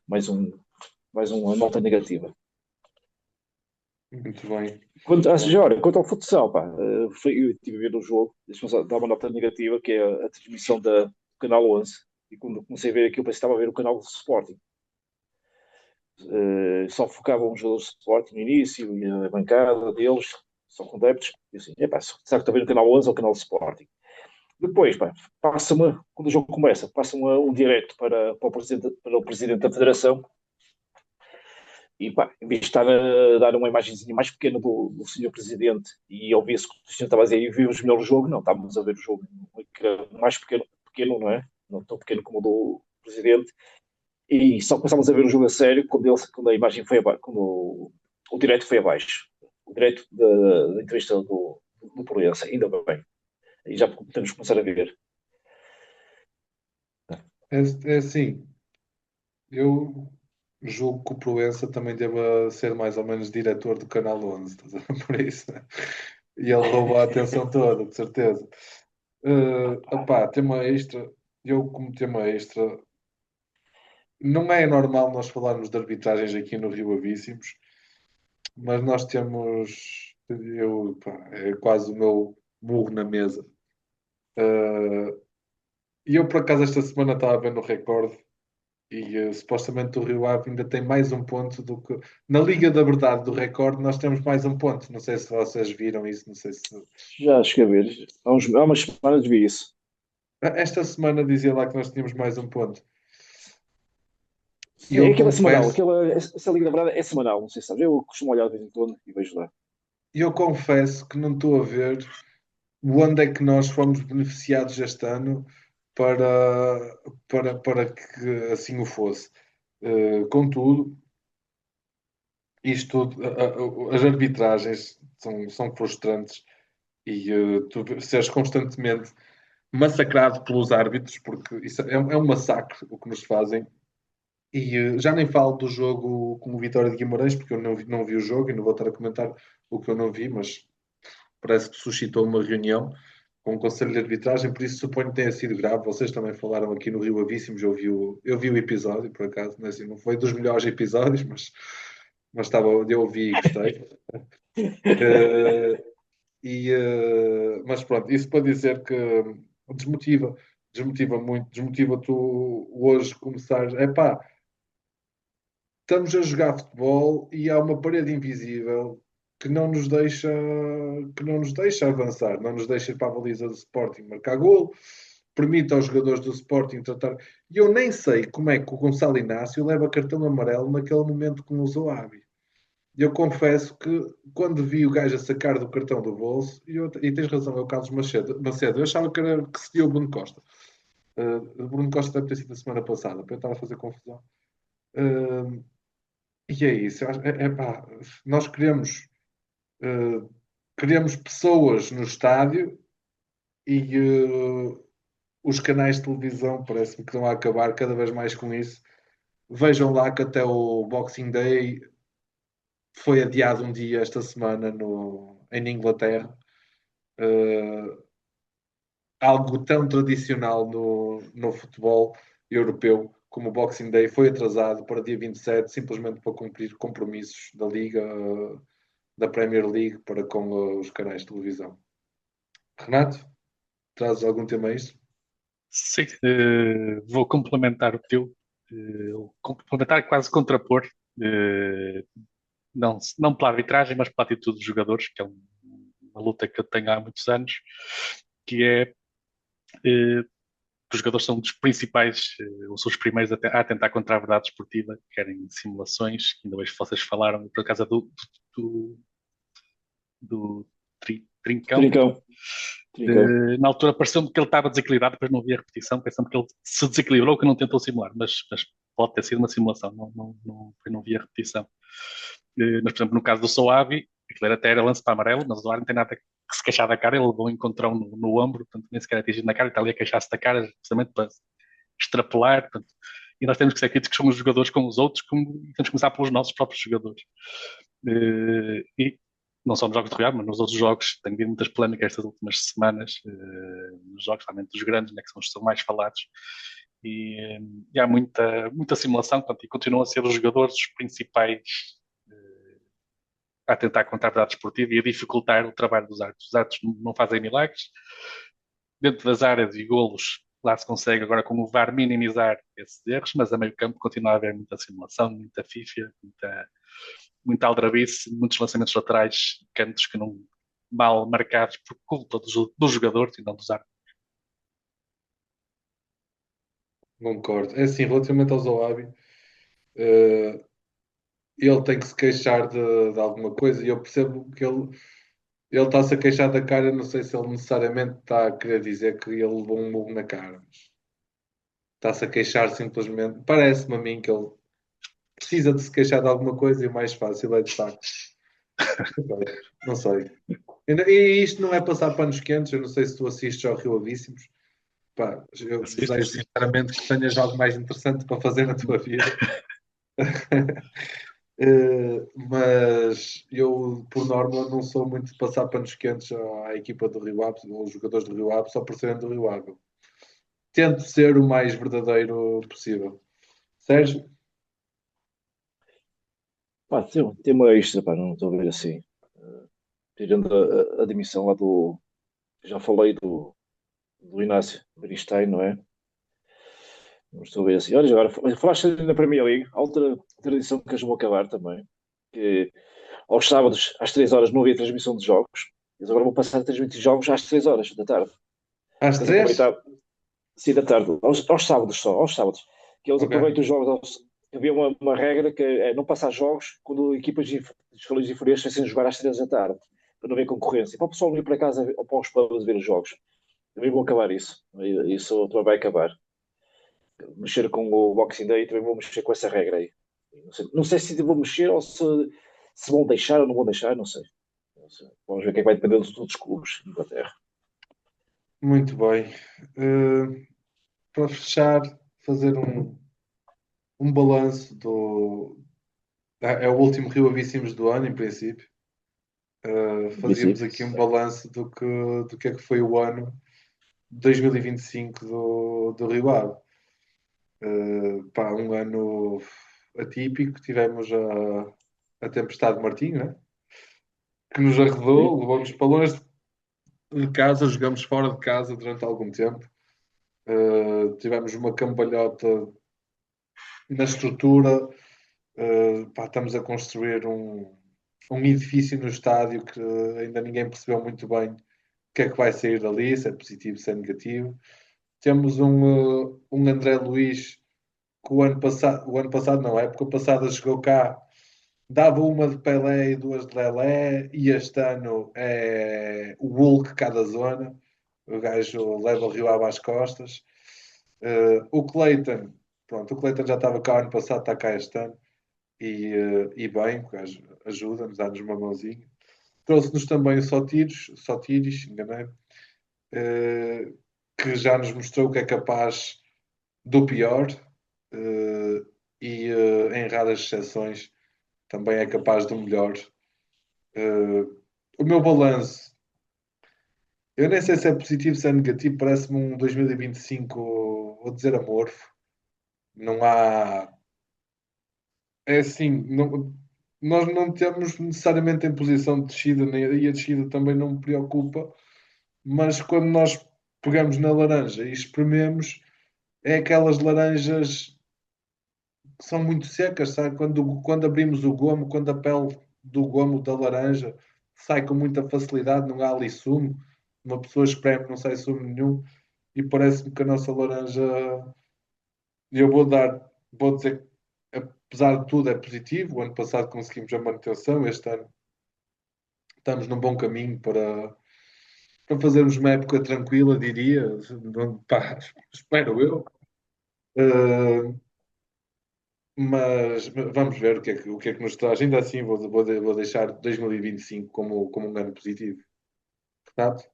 Mais, um, mais uma nota negativa. Muito bem. Quanto ao futsal, pá, eu estive a ver o jogo, deixa-me só dar uma nota negativa, que é a transmissão do Canal 11. E quando comecei a ver aquilo, pensei que estava a ver o canal do Sporting. Só focavam os jogadores de Sporting no início, e a bancada deles, só com adeptos. E assim, epá, será que está a ver o canal 11 ou o canal do Sporting? Depois, pá, quando o jogo começa, passa-me um direto para o presidente da Federação. E pá, em vez de estar a dar uma imagenzinha mais pequena do senhor presidente e ouvir-se que o senhor estava a dizer e vimos melhor o jogo, não, estávamos a ver o jogo mais pequeno, não é? Não tão pequeno como o do presidente. E só começámos a ver o jogo a sério quando a imagem foi abaixo, quando o direto foi abaixo. O direto da entrevista do Proença, ainda bem. Aí já podemos começar a ver. É assim, eu julgo que o Proença também deva ser mais ou menos diretor do Canal 11, estás a ver? Por isso, né? E ele rouba a atenção toda, de certeza. Opá, tema extra, eu como tema extra, não é normal nós falarmos de arbitragens aqui no Rio Avíssimos, mas nós temos, pá, é quase o meu burro na mesa. E eu, por acaso, esta semana estava vendo o recorde e supostamente o Rio Ave ainda tem mais um ponto do que. Na Liga da Verdade do recorde, nós temos mais um ponto. Não sei se vocês viram isso, não sei se. Já cheguei a ver. Há umas semanas vi isso. Esta semana dizia lá que nós tínhamos mais um ponto. E É eu aquela semanal, confesso, essa Liga da Verdade é semanal, não sei se sabes. Eu costumo olhar de vez em quando e vejo lá. eu confesso que não estou a ver onde é que nós fomos beneficiados este ano para que assim o fosse. Contudo, isto, as arbitragens são frustrantes e tu seres constantemente massacrado pelos árbitros, porque isso é um massacre o que nos fazem. E já nem falo do jogo com o Vitória de Guimarães, porque eu não vi o jogo e não vou estar a comentar o que eu não vi, mas parece que suscitou uma reunião com o Conselho de Arbitragem, por isso suponho que tenha sido grave. Vocês também falaram aqui no Rio Avíssimos, eu vi o episódio, por acaso, não, é assim, não foi dos melhores episódios, mas eu ouvi e gostei. Eh, mas pronto, isso para dizer que desmotiva, desmotiva muito, desmotiva tu hoje começares, epá, estamos a jogar futebol e há uma parede invisível que não nos deixa avançar, não nos deixa ir para a baliza do Sporting marcar gol, permite aos jogadores do Sporting tratar. E eu nem sei como é que o Gonçalo Inácio leva cartão amarelo naquele momento que usou a Abi. Eu confesso que quando vi o gajo a sacar do cartão do bolso, e tens razão, é o Carlos Macedo, eu achava que seria o Bruno Costa. O Bruno Costa deve ter sido a semana passada, para eu estar a fazer confusão. Uh, e é isso. Pá, nós queremos pessoas no estádio e os canais de televisão parece-me que estão a acabar cada vez mais com isso. Vejam lá que até o Boxing Day foi adiado um dia esta semana em Inglaterra. Uh, algo tão tradicional no futebol europeu como o Boxing Day foi atrasado para dia 27, simplesmente para cumprir compromissos da Liga, da Premier League, para com os canais de televisão. Renato, trazes algum tema a isto? Sim, vou complementar o teu, complementar e quase contrapor, não pela arbitragem, mas pela atitude dos jogadores, que é uma luta que eu tenho há muitos anos, que é eh, que os jogadores são dos principais, ou são os primeiros a tentar contra a verdade esportiva, querem simulações, que ainda hoje vocês falaram, por acaso do, do Trincão. Trincão. Na altura pareceu-me que ele estava desequilibrado, depois não vi a repetição, pensando que ele se desequilibrou, que não tentou simular, mas pode ter sido uma simulação, não vi a repetição. Mas, por exemplo, no caso do Soavi, aquilo até era lance para amarelo, mas o Soavi não tem nada que se queixar da cara, ele levou um encontrão no ombro, portanto nem sequer atingido na cara, está ali a queixar-se da cara, precisamente para extrapolar, portanto, e nós temos que ser críticos como os jogadores, como os outros, e temos que começar pelos nossos próprios jogadores. E não só nos jogos de Real, mas nos outros jogos, tenho havido muitas polémicas estas últimas semanas, nos jogos, realmente dos grandes, né, que são os que são mais falados, e há muita simulação, portanto, e continuam a ser os jogadores os principais a tentar contra a verdade esportiva e a dificultar o trabalho dos árbitros. Os árbitros não fazem milagres. Dentro das áreas e golos, lá se consegue agora com o VAR minimizar esses erros, mas a meio campo continua a haver muita simulação, muita fífia, muita aldrabice, muitos lançamentos laterais, cantos que não mal marcados por culpa dos jogadores e não dos árbitros. Concordo. É assim, relativamente ao Zoabi, eh, ele tem que se queixar de alguma coisa e eu percebo que ele está-se a queixar da cara, não sei se ele necessariamente está a querer dizer que ele levou um murro na cara, mas está-se a queixar simplesmente. Parece-me a mim que ele precisa de se queixar de alguma coisa e o mais fácil é de facto. Não sei. E isto não é passar panos quentes, eu não sei se tu assistes ao Rio Avíssimos. Pá, eu Assisto, desejo sim. sinceramente que tenhas algo mais interessante para fazer na tua vida. Mas eu, por norma, não sou muito de passar panos quentes à equipa do Rio Ave, ou aos jogadores do Rio Ave, só por serem do Rio Ave. Tento ser o mais verdadeiro possível. Sérgio? Pá, tem um tema extra, pá, não estou a ver assim. Tirando a admissão lá do. Já falei do Inácio Beristain, não é? Não estou a ver assim. Olha, agora falaste na Premier League, há outra tradição que eu vou acabar também. Que aos sábados, às 3 horas, não havia transmissão de jogos. Eles agora vão passar a transmitir jogos às 3 horas da tarde. Às Que eles 3? aproveitar, sim, da tarde, aos sábados só, aos sábados. Que eles Ok. aproveitam os jogos. Havia uma regra que é não passar jogos quando equipas de escalões inferiores fossem jogar às 3 da tarde, para não haver concorrência. Para o pessoal não ir para casa ou para os pubs ver os jogos. Também vou acabar isso. Isso também vai acabar. Mexer com o Boxing Day, também vou mexer com essa regra aí. Não sei se vou mexer ou se vão deixar ou não vão deixar, não sei. Não sei. Vamos ver o que é que vai depender dos outros clubes de Inglaterra. Muito bem. Para fechar, fazer um balanço do. É o último Rio Avíssimos do ano, em princípio. Em Fazíamos princípio. aqui um balanço do que é que foi o ano de 2025 do Rio Ave. Pá, um ano atípico. Tivemos a tempestade de Martinho, né? Que nos arredou, Sim. levou-nos para longe de casa, jogamos fora de casa durante algum tempo. Tivemos uma cambalhota na estrutura. Pá, estamos a construir um edifício no estádio que ainda ninguém percebeu muito bem o que é que vai sair dali, se é positivo, se é negativo. Temos um André Luiz que o ano passado não, a época passada chegou cá, dava uma de Pelé e duas de Lelé, e este ano é o Hulk cada zona. O gajo leva o Rio Ave às costas. O Cleiton, pronto, o Cleiton já estava cá ano passado, está cá este ano, e bem, o gajo ajuda-nos, dá-nos uma mãozinha. Trouxe-nos também o Sotiris, enganei, eh, que já nos mostrou que é capaz do pior, eh, e em raras exceções também é capaz do melhor. Eh, o meu balanço Eu nem sei se é positivo, se é negativo, parece-me um 2025, vou dizer amorfo. Não há. É assim, nós não temos necessariamente em posição de descida, e a descida também não me preocupa, mas quando nós pegamos na laranja e esprememos, é aquelas laranjas que são muito secas, sabe? Quando abrimos o gomo, quando a pele do gomo da laranja sai com muita facilidade, não há ali sumo, uma pessoa espreme, não sai sumo nenhum, e parece-me que a nossa laranja, eu vou dizer que apesar de tudo é positivo, o ano passado conseguimos a manutenção, este ano estamos num bom caminho para fazermos uma época tranquila, diria. Pá, espero eu. Uh, mas vamos ver o que é que nos traz. Ainda assim, vou deixar 2025 como um ano positivo. Renato?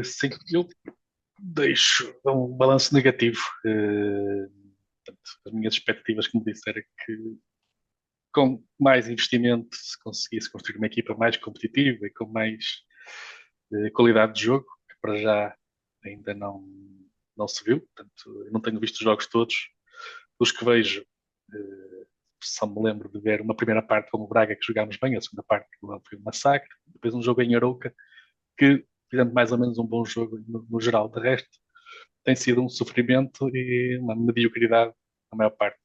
Sim, eu deixo um balanço negativo. Portanto, as minhas expectativas, como disse, era que com mais investimento se conseguisse construir uma equipa mais competitiva e com mais qualidade de jogo, que para já ainda não se viu. Portanto, eu não tenho visto os jogos todos. Os que vejo, só me lembro de ver uma primeira parte com o Braga que jogámos bem, a segunda parte foi um massacre, depois um jogo em Arouca que fizemos mais ou menos um bom jogo no geral. De resto, tem sido um sofrimento e uma mediocridade na maior parte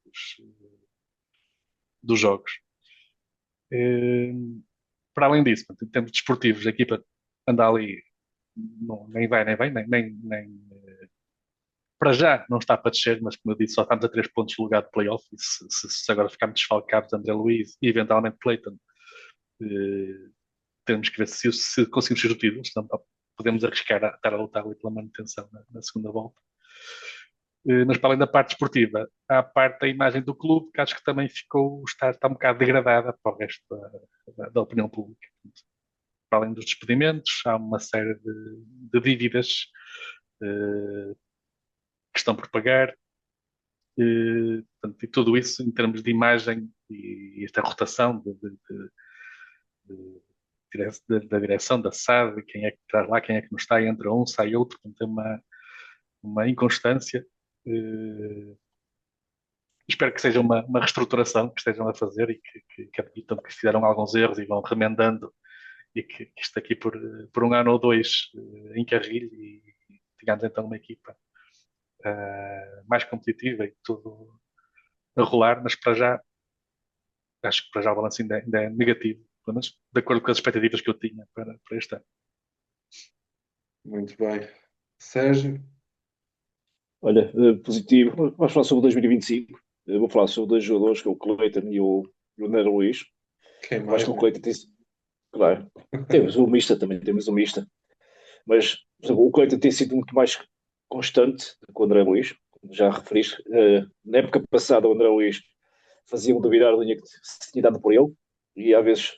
dos jogos. Eh, Para além disso, em termos desportivos, a equipa anda ali, nem vai nem vem, para já não está para descer, mas como eu disse, só estamos a 3 pontos de lugar de playoff. E se agora ficarmos desfalcados, André Luiz e eventualmente Clayton, eh, temos que ver se conseguimos ser úteis, senão podemos arriscar a estar a lutar ali pela manutenção na segunda volta. Mas para além da parte esportiva, há a parte da imagem do clube, que acho que também está um bocado degradada para o resto da opinião pública. Para além dos despedimentos, há uma série de dívidas que estão por pagar, portanto, e tudo isso em termos de imagem e esta rotação da direção da SAD, quem é que traz lá, quem é que não está, entra um, sai outro, portanto, é uma inconstância. Espero que seja uma reestruturação que estejam a fazer e que admitam que fizeram alguns erros e vão remendando e que isto aqui por um ano ou dois encarrilhe e tenhamos então uma equipa mais competitiva e tudo a rolar, mas para já acho que para já o balanço ainda é negativo, pelo menos de acordo com as expectativas que eu tinha para este ano. Muito bem. Sérgio? Olha, positivo. Vamos falar sobre 2025. Vou falar sobre dois jogadores, que é o Cleiton e o André Luiz. Quem Eu acho mais, que o né? Cleiton tem. Claro, temos o Mista também, temos o Mista. Mas, por exemplo, o Cleiton tem sido muito mais constante do que o André Luiz. Como já referiste, na época passada, o André Luiz fazia-me duvidar da linha que se tinha dado por ele e às vezes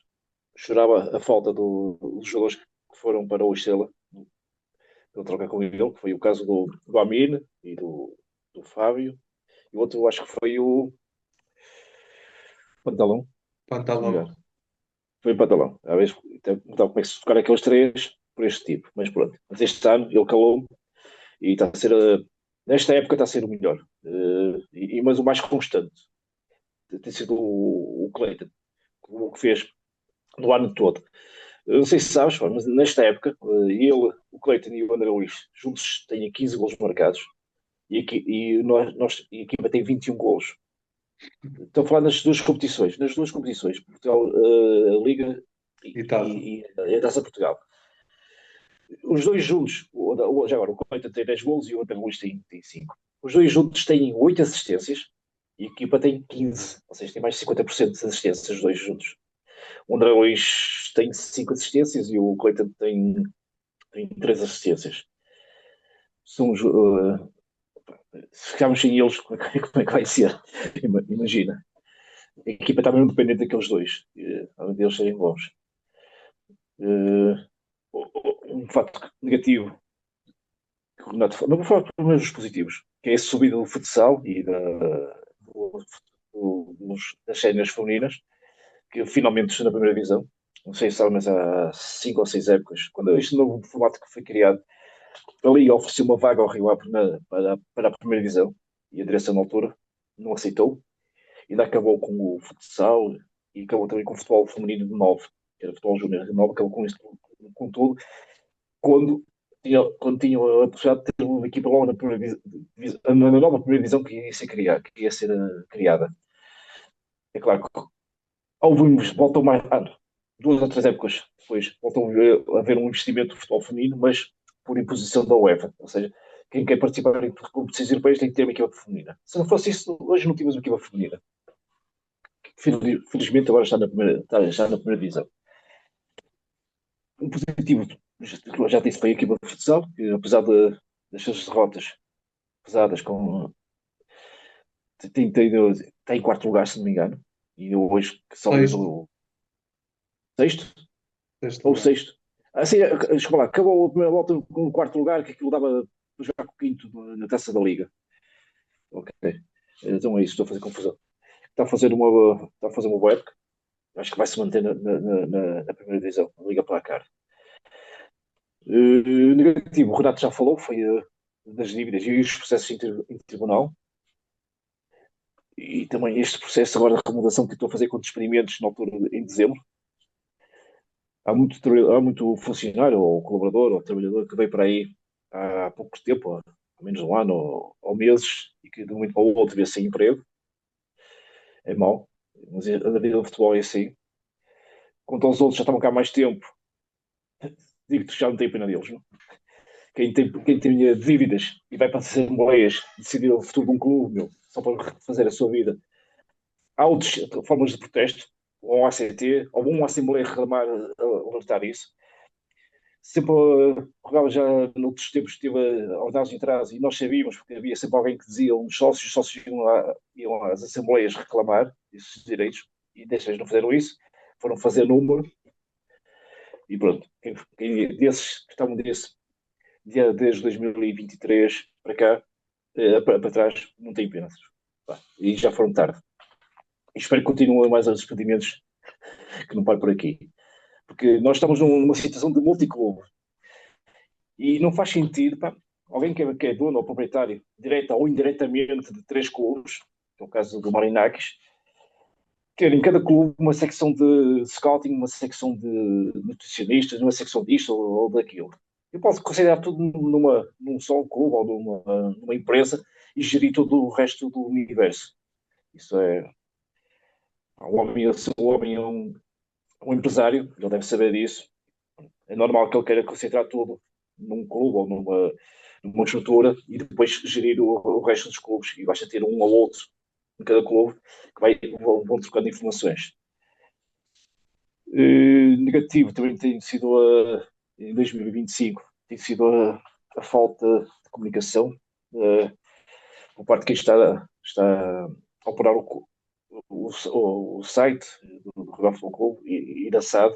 chorava a falta dos jogadores que foram para o Estrela para trocar com ele, que foi o caso do Amine e do Fábio. E o outro, eu acho que foi o Pantalão, se não me Pantalão. engano. Foi o Pantalão. Às vezes, então, como é que se tocar aqueles três por este tipo. Mas pronto. Mas este ano ele calou-me e está a ser, nesta época está a ser o melhor. Mas o mais constante tem sido o Cleiton, o que fez no ano todo. Eu não sei se sabes, mas nesta época, ele, o Cleiton e o André Luiz juntos têm 15 golos marcados e a equipa tem 21 golos. Estou a falar nas duas competições. Nas duas competições, Portugal, a Liga E taça. e a Taça Portugal. Os dois juntos, já agora, o Cleiton tem 10 golos e o André Luiz tem 5. Os dois juntos têm 8 assistências e a equipa tem 15, ou seja, tem mais de 50% de assistências, os dois juntos. O André Luiz tem 5 assistências e o Cleiton tem 3 assistências. São, se ficarmos sem eles, como é que vai ser? Imagina. A equipa está mesmo dependente daqueles dois, além deles serem bons. Um fato negativo, que o Renato falou, não vou falar primeiro dos positivos, que é a subida do futsal e das séniores femininas, que finalmente estão na primeira divisão. não sei se sabe, mas há 5 ou 6 épocas, quando este novo formato que foi criado, a Liga ofereceu uma vaga ao Rio Ave para a primeira divisão e a direção na altura não aceitou. Ainda acabou com o futsal e acabou também com o futebol feminino de 9, que era o futebol júnior de 9, acabou com isto, com tudo, quando tinha a possibilidade de ter uma equipa logo na nova primeira divisão que ia ser criada. É claro que voltou mais, 2 ou 3 épocas depois, voltou a haver um investimento no futebol feminino, mas por imposição da UEFA. Ou seja, quem quer participar em competições europeias tem que ter uma equipa feminina. Se não fosse isso, hoje não tínhamos uma equipa feminina. Felizmente agora está na primeira divisão. Um positivo, já disse para a equipa de futsal, que apesar das suas derrotas pesadas, está em quarto lugar, se não me engano, e hoje que só Sexto. o sexto Sexto ou lugar. sexto. Assim, desculpa lá, acabou a primeira volta com o quarto lugar, que aquilo dava para jogar com o quinto na taça da Liga. Ok. Então é isso, estou a fazer confusão. Está a fazer uma boa época. Acho que vai se manter na primeira divisão, na Liga Placar. Negativo, o Renato já falou, foi das dívidas e os processos em tribunal. E também este processo agora de remuneração que estou a fazer com experimentos na altura, em dezembro. Há muito funcionário, ou colaborador, ou trabalhador que veio para aí há pouco tempo, há menos de um ano ou meses, e que de um momento para o outro vê sem emprego. É mau, mas a vida do futebol é assim. Quanto aos outros já estavam cá há mais tempo, digo-te que já não tenho pena deles. Não? Quem tem dívidas e vai para as assembleias decidir o futuro de um clube, meu, só para fazer a sua vida. Há outras formas de protesto, ou um ACT, ou uma Assembleia reclamar, alertar isso. Sempre recordava já noutros tempos que estive aos dados de trás e nós sabíamos, porque havia sempre alguém que dizia, os sócios iam às Assembleias reclamar esses direitos, e desta vez não fizeram isso, foram fazer número, e pronto. Quem desses que estavam desde 2023 para cá, para trás, não tem pena. E já foram tarde. E espero que continuem mais os despedimentos, que não pare por aqui. Porque nós estamos numa situação de multiclube. E não faz sentido, pá, alguém que é dono ou proprietário, direta ou indiretamente, de 3 clubes, que é o caso do Marinakis, ter em cada clube uma secção de scouting, uma secção de nutricionistas, uma secção disto ou daquilo. Eu posso considerar tudo num só clube ou numa empresa e gerir todo o resto do universo. Isso é. O homem é um empresário, ele deve saber disso. É normal que ele queira concentrar tudo num clube ou numa estrutura e depois gerir o resto dos clubes. E basta ter um ou outro em cada clube que vão trocando informações. Negativo também tem sido em 2025 tem sido a falta de comunicação por parte de quem está a operar o site do Rio Ave Futebol Clube e da SAD.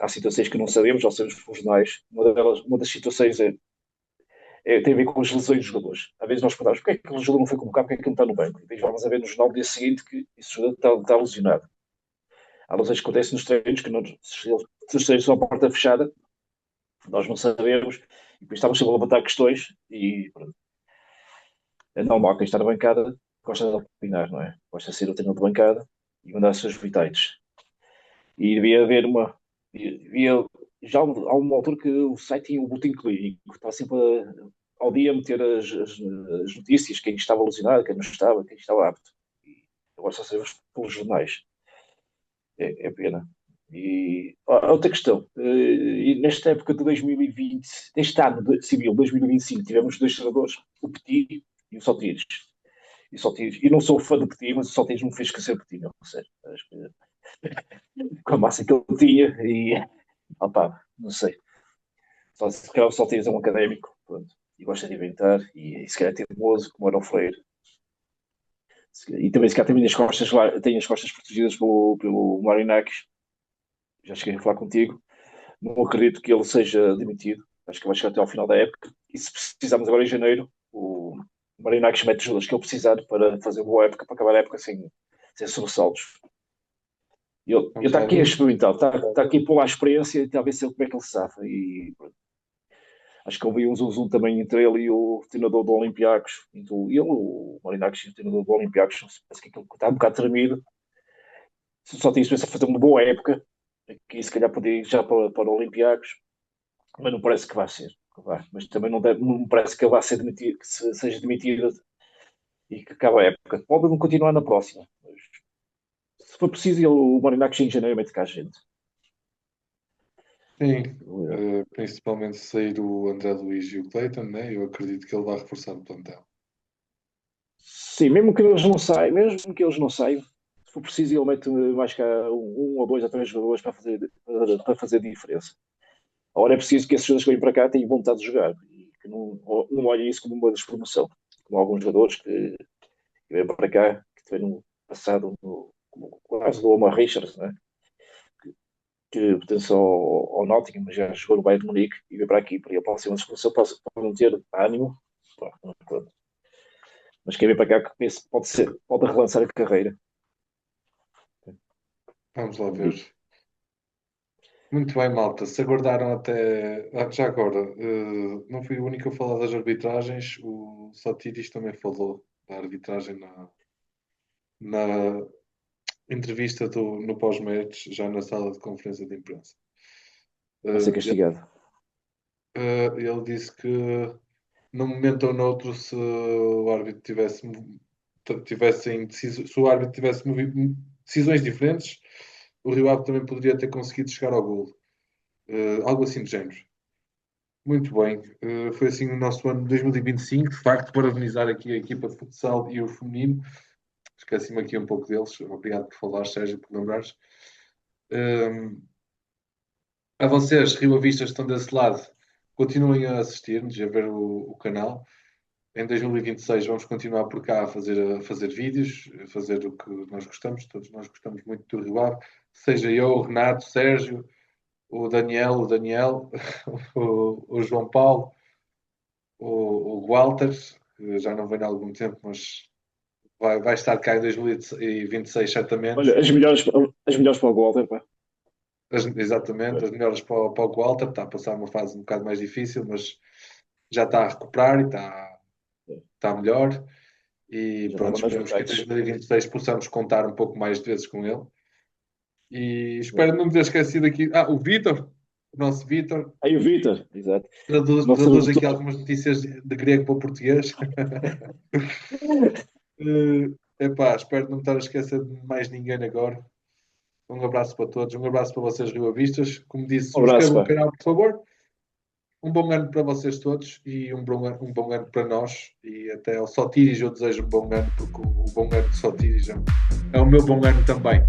Há situações que não sabemos, ou sabemos pelos jornais. Uma das situações tem a ver com as lesões dos jogadores. Às vezes nós perguntamos porque é que aquele jogador não foi convocado, porque é que ele não está no banco. E depois vamos a ver no jornal do dia seguinte que esse jogador está lesionado. Há lesões que acontecem nos treinos, que se os treinos são a porta fechada, nós não sabemos, e depois estamos sempre a levantar questões, e pronto. É normal quem está na bancada gosta de opinar, não é? Gosta de ser o treinador de bancada e mandar os seus vitais. E devia haver já há uma altura que o site tinha um boletim clínico, que estava sempre ao dia a meter as notícias, quem estava lesionado, quem não estava, quem estava apto. E agora só sabemos pelos jornais. É pena. E outra questão, e nesta época de 2020, neste ano civil, 2025, tivemos 2 treinadores, o Petit e o Sotires. E não sou fã do Petit, mas o Sotires não me fez esquecer o Petit, não, sério. Com a massa que ele tinha, e opá, não sei. Se calhar o Sotires é um académico, pronto, e gosta de inventar, e se calhar é teimoso, como era o Freire. E também se calhar tem as costas protegidas pelo Marinakis. Já cheguei a falar contigo. Não acredito que ele seja demitido. Acho que vai chegar até ao final da época. E se precisarmos agora em janeiro, o Marinakis mete os jogadores que ele precisar para fazer uma boa época, para acabar a época sem sobressaltos. Ele está aqui a experimentar, está aqui a pôr a experiência e talvez ver como é que ele safa. E acho que houve um zoom também entre ele e o treinador do Olympiacos. O Marinakis, o treinador do Olympiacos, parece que ele está um bocado tremido. Só tinha esperança de fazer uma boa época, que se calhar podia ir já para o Olympiacos, mas não parece que vai ser. Mas também não parece que ele vá ser demitido, que seja demitido e que acabe a época. Pode não continuar na próxima. Mas, se for preciso, o Marinakis em janeiro mete cá a gente. Sim, principalmente se sair o André Luiz e o Clayton, né? Eu acredito que ele vai reforçar o plantel. Sim, mesmo que eles não saiam, se for preciso, ele mete mais cá um ou dois ou três jogadores para fazer diferença. Agora é preciso que esses jogadores que vêm para cá tenham vontade de jogar e que não olhem isso como uma despromoção, como alguns jogadores que vêm para cá, que tiveram passado como o caso do Omar Richards, né? Que pertence ao Nottingham, mas já jogou no Bayern de Munique e veio para aqui, para ele pode ser uma despromoção, pode não ter ânimo, mas quem vem para cá pode relançar a carreira. Vamos lá ver. Muito bem, malta. Se aguardaram até. Já agora, não fui o único a falar das arbitragens. O Sotiris também falou da arbitragem na entrevista no pós-match, já na sala de conferência de imprensa. Vai ser castigado. Ele disse que num momento ou noutro, se o árbitro tivesse decisões diferentes, o Rio Ave também poderia ter conseguido chegar ao golo. Algo assim de género. Muito bem. Foi assim o nosso ano de 2025. De facto, parabenizar aqui a equipa de futsal e o feminino. Esqueci-me aqui um pouco deles. Obrigado por falar, Sérgio, por lembrares. A vocês, rioavistas, estão desse lado, continuem a assistir-nos, a ver o canal. Em 2026 vamos continuar por cá a fazer vídeos, a fazer o que nós gostamos. Todos nós gostamos muito do Rio Ave. Seja eu, o Renato, o Sérgio, o Daniel, o João Paulo, o Walter, que já não vem há algum tempo, mas vai estar cá em 2026 certamente. Olha, as melhores para o Walter, pá. Exatamente, as melhores para o Walter. Está a passar uma fase um bocado mais difícil, mas já está a recuperar e está melhor. E pronto, esperamos que em 2026 possamos contar um pouco mais de vezes com ele. E espero não me ter esquecido aqui. O Vítor, o nosso Vítor. Aí o Vítor, exato. Traduz aqui algumas notícias de grego para o português. Espero não me estar a esquecer de mais ninguém agora. Um abraço para todos, um abraço para vocês, rioavistas. Como disse, subscrevam o canal, por favor. Um bom ano para vocês todos e um bom ano para nós. E até ao Sotiris eu desejo um bom ano, porque o bom ano de Sotiris é o meu bom ano também.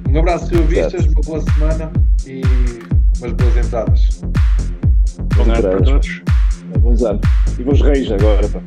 Um abraço, rioavistas, uma boa semana e umas boas entradas. Bom ano para todos. Bons anos. E bons reis agora, pá.